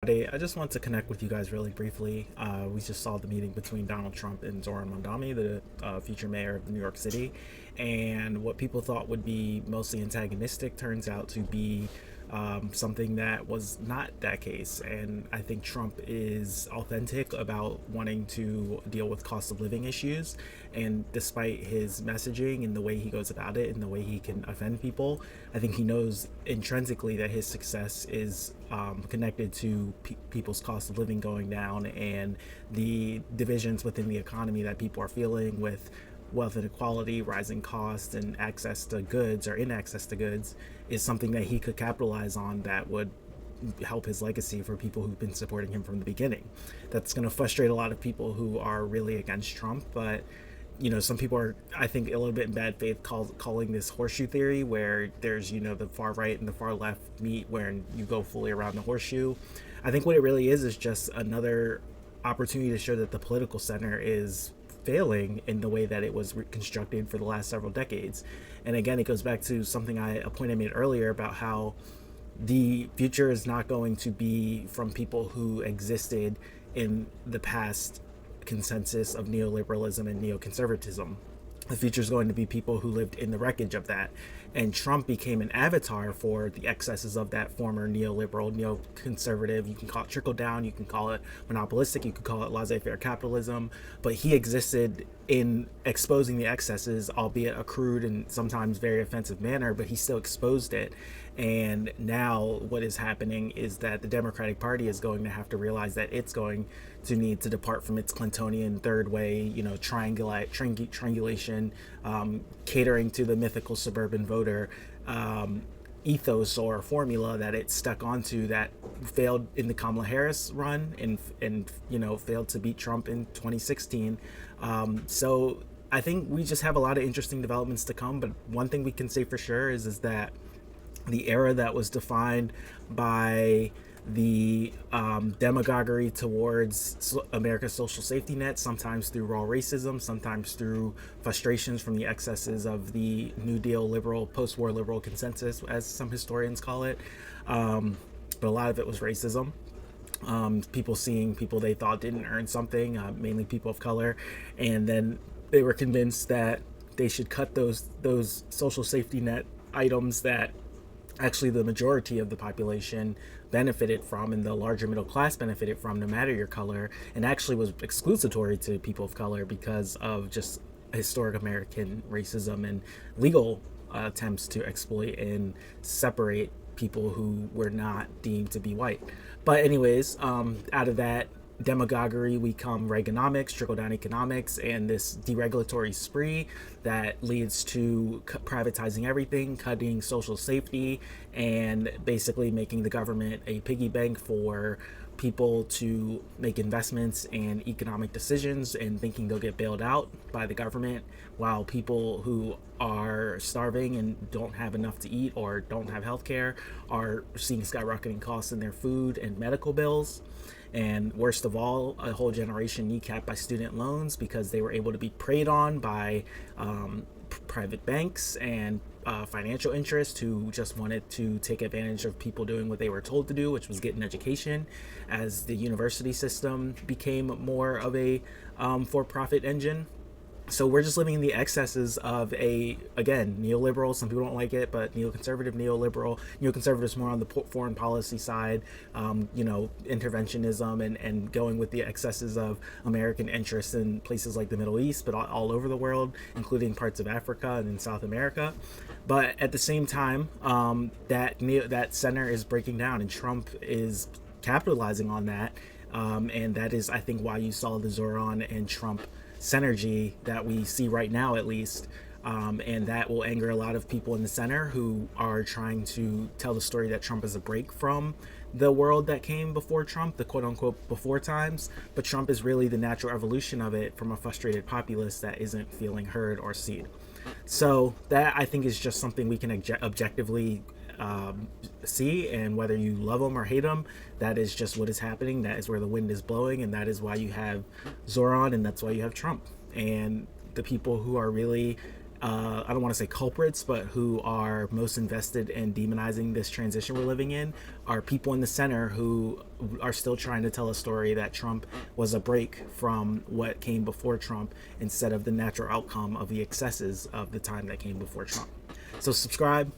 I just want to connect with you guys really briefly. We just saw the meeting between Donald Trump and Zoran Mamdani, the future mayor of New York City. And what people thought would be mostly antagonistic turns out to be something that was not that case. And I think Trump is authentic about wanting to deal with cost of living issues. And despite his messaging and the way he goes about it and the way he can offend people, I think he knows intrinsically that his success is connected to people's cost of living going down and the divisions within the economy that people are feeling with wealth inequality, rising costs, and access to goods or in access to goods is something that he could capitalize on that would help his legacy for people who've been supporting him from the beginning. That's going to frustrate a lot of people who are really against Trump, but some people are, I think, a little bit in bad faith calling this horseshoe theory, where there's, the far right and the far left meet where you go fully around the horseshoe. I think what it really is just another opportunity to show that the political center is failing in the way that it was constructed for the last several decades. And again, it goes back to a point I made earlier about how the future is not going to be from people who existed in the past consensus of neoliberalism and neoconservatism. The future is going to be people who lived in the wreckage of that. And Trump became an avatar for the excesses of that former neoliberal, neoconservative. You can call it trickle down, you can call it monopolistic, you can call it laissez faire capitalism. But he existed in exposing the excesses, albeit a crude and sometimes very offensive manner, but he still exposed it. And now what is happening is that the Democratic Party is going to have to realize that it's going to need to depart from its Clintonian third way, triangulation, catering to the mythical suburban voter ethos or formula that it stuck onto that failed in the Kamala Harris run and failed to beat Trump in 2016. So I think we just have a lot of interesting developments to come. But one thing we can say for sure is that the era that was defined by the demagoguery towards America's social safety net, sometimes through raw racism, sometimes through frustrations from the excesses of the New Deal liberal, post-war liberal consensus, as some historians call it. But a lot of it was racism. People seeing people they thought didn't earn something, mainly people of color, and then they were convinced that they should cut those social safety net items that actually the majority of the population benefited from and the larger middle class benefited from, no matter your color, and actually was exclusatory to people of color because of just historic American racism and legal attempts to exploit and separate people who were not deemed to be white. But anyways, out of that demagoguery, we come Reaganomics, trickle-down economics, and this deregulatory spree that leads to privatizing everything, cutting social safety, and basically making the government a piggy bank for people to make investments and economic decisions and thinking they'll get bailed out by the government, while people who are starving and don't have enough to eat or don't have health care are seeing skyrocketing costs in their food and medical bills. And worst of all, a whole generation kneecapped by student loans because they were able to be preyed on by private banks and financial interests who just wanted to take advantage of people doing what they were told to do, which was get an education, as the university system became more of a for-profit engine. So we're just living in the excesses of again, neoliberal, some people don't like it, but neoconservative, neoliberal. Neoconservatives more on the foreign policy side, interventionism and going with the excesses of American interests in places like the Middle East, but all over the world, including parts of Africa and in South America. But at the same time, that center is breaking down, and Trump is capitalizing on that. And that is, I think, why you saw the Zoran and Trump synergy that we see right now, at least. And that will anger a lot of people in the center who are trying to tell the story that Trump is a break from the world that came before Trump, the quote-unquote before times. But Trump is really the natural evolution of it from a frustrated populace that isn't feeling heard or seen. So that, I think, is just something we can objectively see, and whether you love them or hate them, that is just what is happening. That is where the wind is blowing, and that is why you have Zoran, and that's why you have Trump. And the people who are really I don't want to say culprits, but who are most invested in demonizing this transition we're living in are people in the center who are still trying to tell a story that Trump was a break from what came before Trump instead of the natural outcome of the excesses of the time that came before Trump. So subscribe,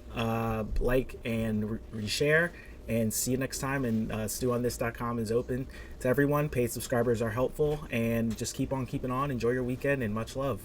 like, and reshare. And see you next time. And stewonthis.com is open to everyone. Paid subscribers are helpful. And just keep on keeping on. Enjoy your weekend and much love.